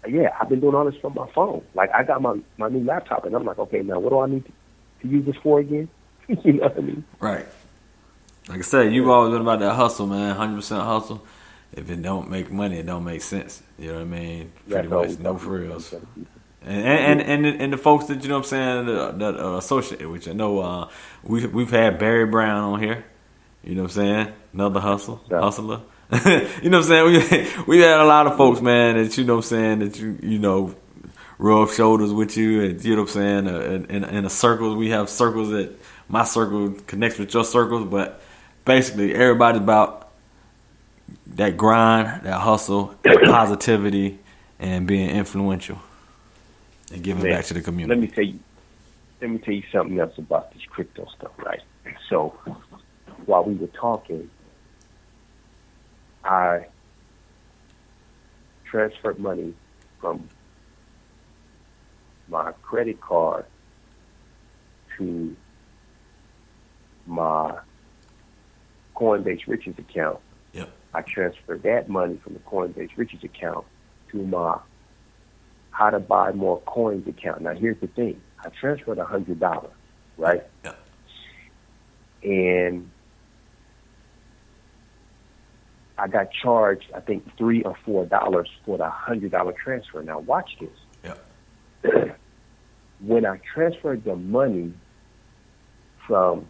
Yeah, I've been doing all this from my phone. Like I got my new laptop, and I'm like, okay, now what do I need to use this for again? You know what I mean? Right. Like I said, you've always been about that hustle, man. 100% hustle. If it don't make money, it don't make sense. You know what I mean? Pretty much, no frills. And the folks that you know what I'm saying that are associated with you. I know we've had Barry Brown on here. You know what I'm saying? Another hustler. You know what I'm saying? We had a lot of folks, man, that you know what I'm saying, that you know rub shoulders with you, and you know what I'm saying. In a circle, we have circles that my circle connects with your circles, but basically everybody's about that grind, that hustle, that positivity, and being influential and giving back to the community. Let me tell you something else about this crypto stuff, right? So while we were talking, I transferred money from my credit card to my Coinbase Riches account. Yep. I transferred that money from the Coinbase Riches account to my How to Buy More Coins account. Now, here's the thing. I transferred $100, right? Yep. And I got charged, I think, $3 or $4 for the $100 transfer. Now, watch this. Yep. When I transferred the money from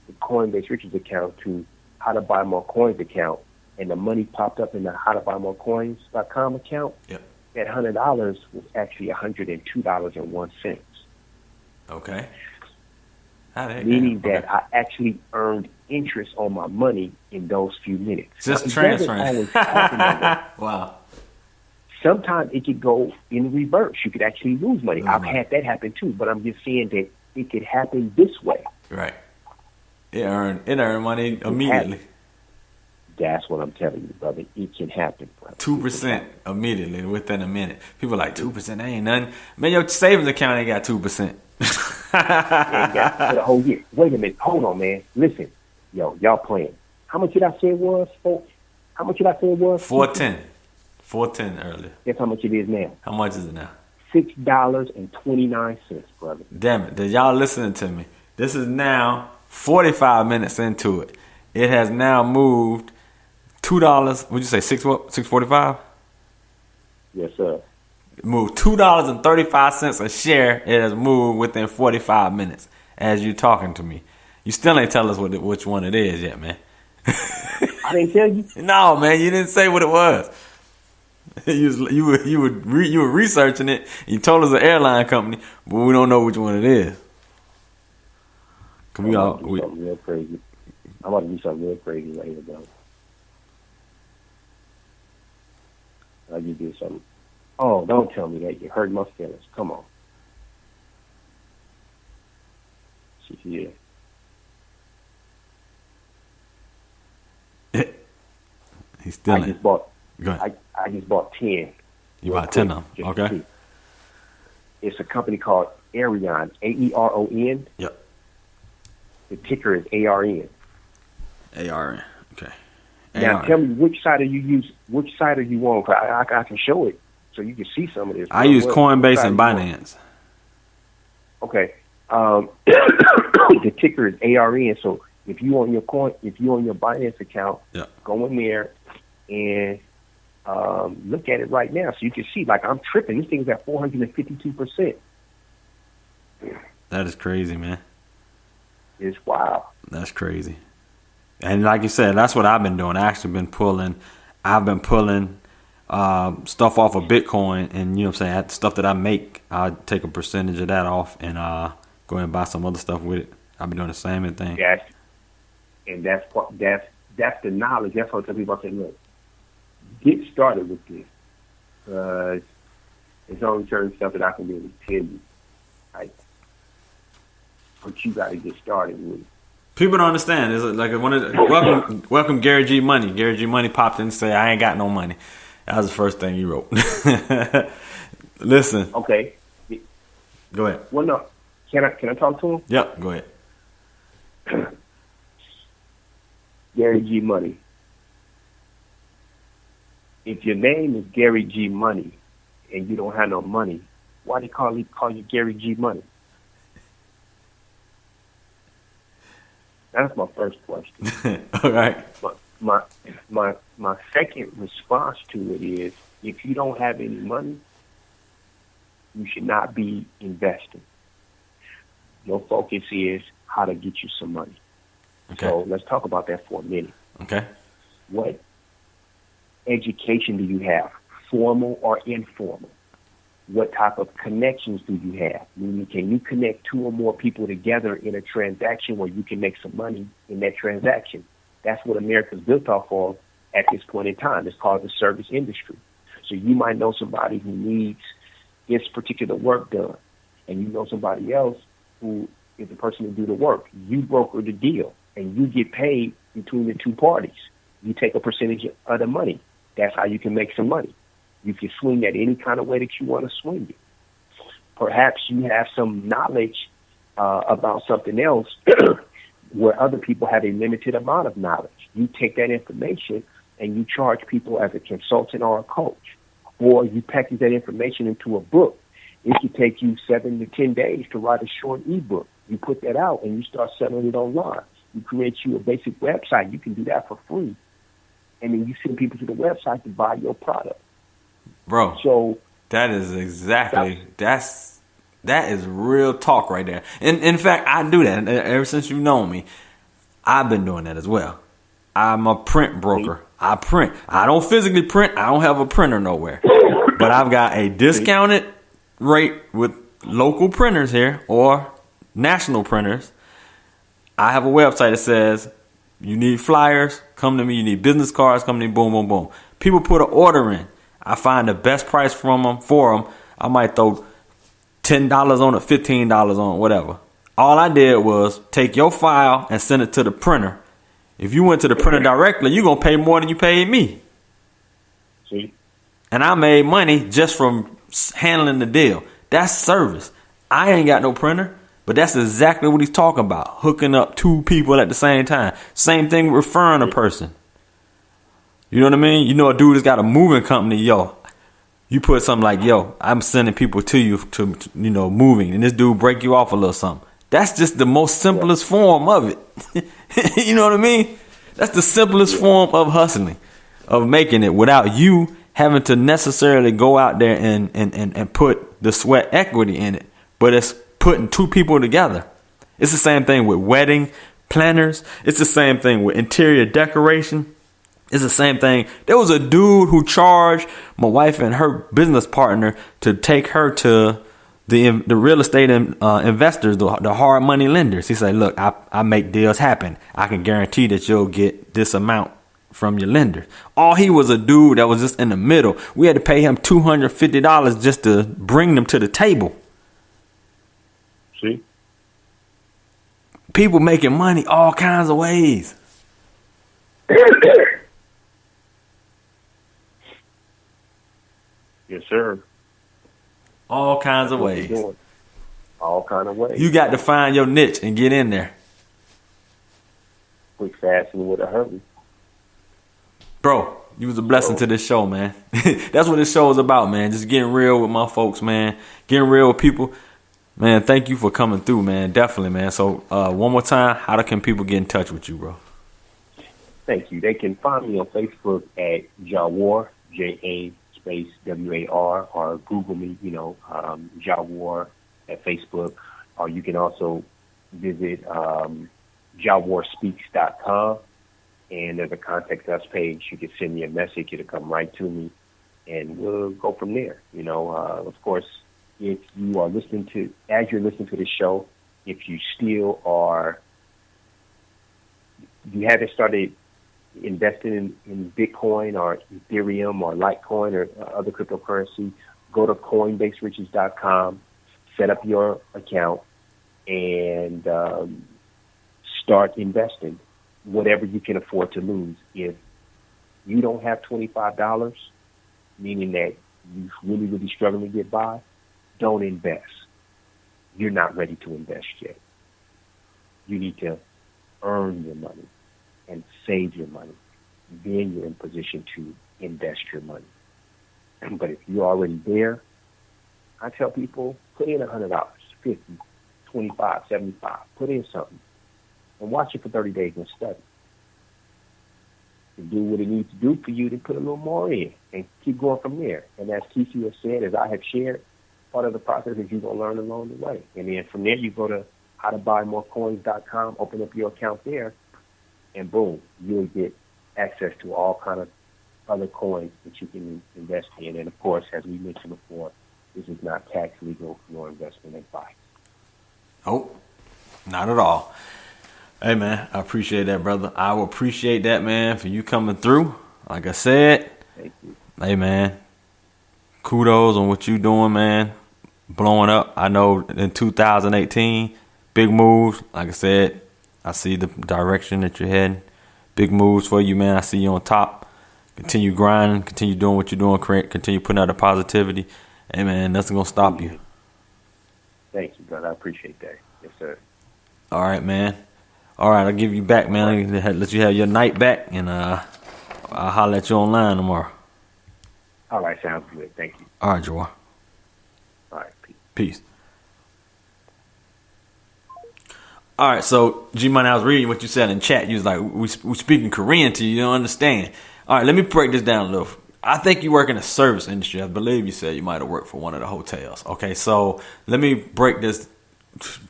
the Coinbase Riches account to How to Buy More Coins account, and the money popped up in the How to Buy More Coins.com account, Yep. that $100 was actually $102.01. Okay. Meaning that I actually earned interest on my money in those few minutes. Just now, transferring. Always happen that way. Wow. Sometimes it could go in reverse. You could actually lose money. I've had that happen too, but I'm just saying that it could happen this way. Right. It earned money immediately. That's what I'm telling you, brother. It can happen, brother. 2% immediately within a minute. People are like 2%. That ain't nothing. Man, your savings account ain't got 2%. For the whole year. Wait a minute. Hold on, man. Listen, y'all playing. How much did I say it was, folks? How much did I say it was? 410. 410 earlier. Guess how much it is now? How much is it now? $6.29, brother. Damn it. Y'all listening to me. This is now 45 minutes into it. It has now moved $2. Would you say $6.45? Yes, sir. It moved $2.35 a share. It has moved within 45 minutes as you talking to me. You still ain't tell us which one it is yet, man. I didn't tell you? No, man. You didn't say what it was. You were researching it. You told us an airline company, but we don't know which one it is. I'm about to do something real crazy. I'm about to do something real crazy later, though. I just did something. Oh, don't tell me that. You hurt my feelings. Come on. Yeah. He's still in. Go ahead. I just bought 10. You bought 10 of them. Okay. It's a company called Aeron, AERON. Yep. The ticker is ARN. ARN. Okay. Now ARN. tell me which side are you on? I can show it so you can see some of this. I use Coinbase and Binance. Okay. The ticker is ARN. So if you on your Binance account, go in there and look at it right now, so you can see. Like I'm tripping. This thing's at 452%. That is crazy, man. It's wild. That's crazy. And like you said, that's what I've been doing. I've been pulling stuff off of Bitcoin, and you know what I'm saying, stuff that I make, I take a percentage of that off and go ahead and buy some other stuff with it. I've been doing the same thing. That's the knowledge. That's what I tell people. I say, look, get started with this. There's only certain stuff that I can really tell you. Like, but you got to get started with it. People don't understand. It's like welcome Gary G Money. Gary G Money popped in and said, "I ain't got no money." That was the first thing he wrote. Listen. Okay. Go ahead. Well, no. Can I talk to him? Yep. Go ahead. Gary G Money. If your name is Gary G Money, and you don't have no money, why they call you Gary G Money? That's my first question. All right. My second response to it is, if you don't have any money, you should not be investing. Your focus is how to get you some money. Okay. So let's talk about that for a minute. Okay. What education do you have, formal or informal? What type of connections do you have? Meaning, can you connect two or more people together in a transaction where you can make some money in that transaction? That's what America's built off of at this point in time. It's called the service industry. So you might know somebody who needs this particular work done, and you know somebody else who is the person to do the work. You broker the deal, and you get paid between the two parties. You take a percentage of the money. That's how you can make some money. You can swing that any kind of way that you want to swing it. Perhaps you have some knowledge about something else where other people have a limited amount of knowledge. You take that information and you charge people as a consultant or a coach, or you package that information into a book. It could take you 7 to 10 days to write a short ebook. You put that out and you start selling it online. You create you a basic website. You can do that for free. And then you send people to the website to buy your product. Bro, so that is exactly, that is real talk right there. And in fact, I do that. Ever since you've known me, I've been doing that as well. I'm a print broker. I print. I don't physically print. I don't have a printer nowhere. But I've got a discounted rate with local printers here or national printers. I have a website that says, you need flyers, come to me. You need business cards, come to me. Boom, boom, boom. People put an order in. I find the best price for them. I might throw $10 on it, $15 on it, whatever. All I did was take your file and send it to the printer. If you went to the printer directly, you're going to pay more than you paid me. See? And I made money just from handling the deal. That's service. I ain't got no printer, but that's exactly what he's talking about. Hooking up two people at the same time. Same thing with referring a person. You know what I mean? You know, a dude has got a moving company. Yo, you put something like, yo, I'm sending people to you to moving. And this dude break you off a little something. That's just the most simplest form of it. You know what I mean? That's the simplest form of hustling, of making it without you having to necessarily go out there and put the sweat equity in it. But it's putting two people together. It's the same thing with wedding planners. It's the same thing with interior decoration. It's the same thing. There was a dude who charged my wife and her business partner to take her to the real estate investors, the hard money lenders. He said, look, I make deals happen. I can guarantee that you'll get this amount from your lender. All he was a dude that was just in the middle. We had to pay him $250 just to bring them to the table. See? People making money all kinds of ways. Yes, sir. All kinds of ways. All kinds of ways. You got to find your niche and get in there. Quick, fast, and with a hurry. Bro, you was a blessing to this show, man. That's what this show is about, man. Just getting real with my folks, man. Getting real with people. Man, thank you for coming through, man. Definitely, man. So, one more time, how can people get in touch with you, bro? Thank you. They can find me on Facebook at Jawar, J-A space W-A-R, or Google me, Jawar at Facebook. Or you can also visit JawarSpeaks.com, and there's a contact us page. You can send me a message. It'll come right to me, and we'll go from there. Of course, if you are as you're listening to the show, if you you haven't started investing in Bitcoin or Ethereum or Litecoin or other cryptocurrency, go to CoinbaseRiches.com, set up your account, and start investing whatever you can afford to lose. If you don't have $25, meaning that you're really, really struggling to get by, don't invest. You're not ready to invest yet. You need to earn your money and save your money. Then you're in position to invest your money. But if you're already there, I tell people, put in $100, 50, 25, 75. Put in something and watch it for 30 days and study. To do what it needs to do for you, to put a little more in and keep going from there. And as Kysii has said, as I have shared, part of the process is you're going to learn along the way. And then from there, you go to howtobuymorecoins.com, open up your account there, and boom, you'll get access to all kind of other coins that you can invest in. And of course, as we mentioned before, this is not tax legal nor investment advice. Oh, not at all. Hey, man, I appreciate that, brother. I will appreciate that, man, for you coming through. Like I said, thank you. Hey, man, kudos on what you doing, man. Blowing up. I know in 2018, big moves. Like I said, I see the direction that you're heading. Big moves for you, man. I see you on top. Continue grinding. Continue doing what you're doing. Continue putting out the positivity. Hey, man, nothing's going to stop you. Thank you, brother. I appreciate that. Yes, sir. All right, man. All right, I'll give you back, man. I'll let you have your night back, and I'll holler at you online tomorrow. All right, sounds good. Thank you. All right, Joel. All right, peace. All right, so G-Money, I was reading what you said in chat. You was like, we speaking Korean to you. You don't understand. All right, let me break this down a little. I think you work in the service industry. I believe you said you might have worked for one of the hotels. Okay, so let me break this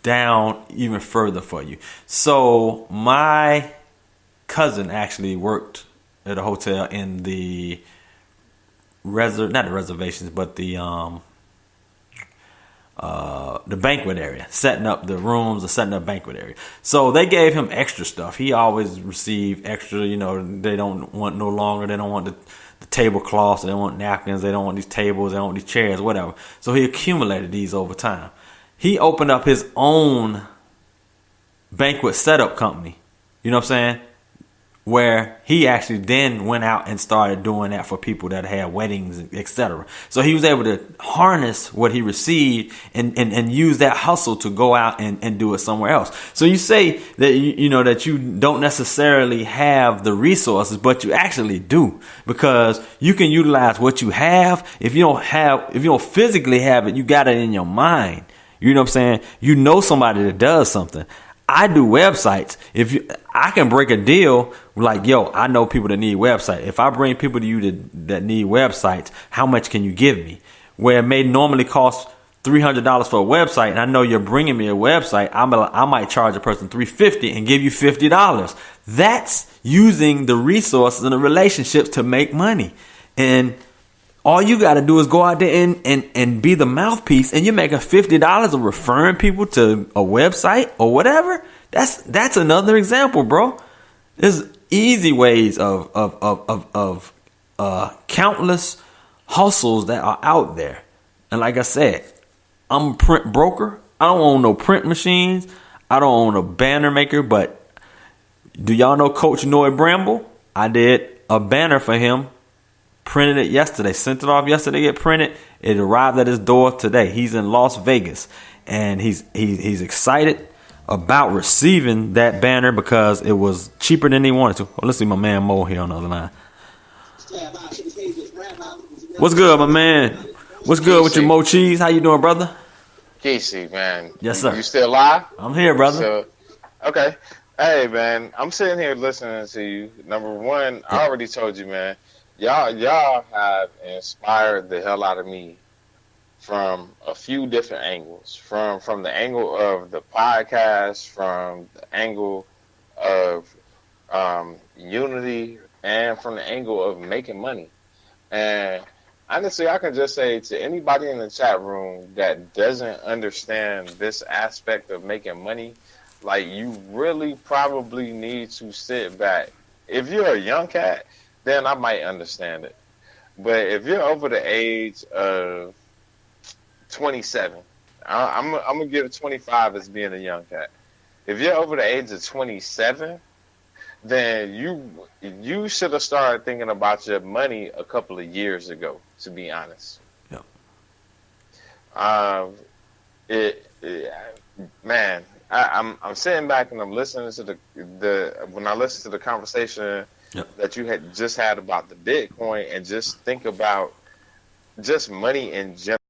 down even further for you. So my cousin actually worked at a hotel in the not the reservations, but the banquet area, setting up the rooms or setting up banquet area. So they gave him extra stuff. He always received extra. They don't want no longer. They don't want the tablecloths. They don't want napkins. They don't want these tables. They don't want these chairs, whatever. So he accumulated these over time. He opened up his own banquet setup company. You know what I'm saying? Where he actually then went out and started doing that for people that had weddings, etc. So he was able to harness what he received and use that hustle to go out and do it somewhere else. So you say that that you don't necessarily have the resources, but you actually do, because you can utilize what you have. If you don't physically have it, you got it in your mind. You know what I'm saying? You know somebody that does something. I do websites. I can break a deal like, yo, I know people that need websites. If I bring people to you that need websites, how much can you give me? Where it may normally cost $300 for a website, and I know you're bringing me a website, I might charge a person $350 and give you $50. That's using the resources and the relationships to make money. And all you got to do is go out there and be the mouthpiece, and you're making $50 of referring people to a website or whatever. That's another example, bro. There's easy ways of countless hustles that are out there. And like I said, I'm a print broker. I don't own no print machines. I don't own a banner maker. But do y'all know Coach Noy Bramble? I did a banner for him. Printed it yesterday, sent it off yesterday, get printed. It arrived at his door today. He's in Las Vegas, and he's excited about receiving that banner because it was cheaper than he wanted to. Well, let's see my man Mo here on the other line. What's good, my man? What's good with your Mo Cheese? How you doing, brother? Kysii, man. Yes, sir. You still live? I'm here, brother. Okay. Hey, man, I'm sitting here listening to you. Number one, I already told you, man. Y'all have inspired the hell out of me from a few different angles. From the angle of the podcast, from the angle of unity, and from the angle of making money. And honestly, I can just say to anybody in the chat room that doesn't understand this aspect of making money, like, you really probably need to sit back. If you're a young cat, then I might understand it. But if you're over the age of 27, I'm going to give 25 as being a young cat. If you're over the age of 27, then you should have started thinking about your money a couple of years ago, to be honest. Yeah. Man, I'm sitting back and I'm listening to when I listen to the conversation that you had just had about the Bitcoin, and just think about just money in general.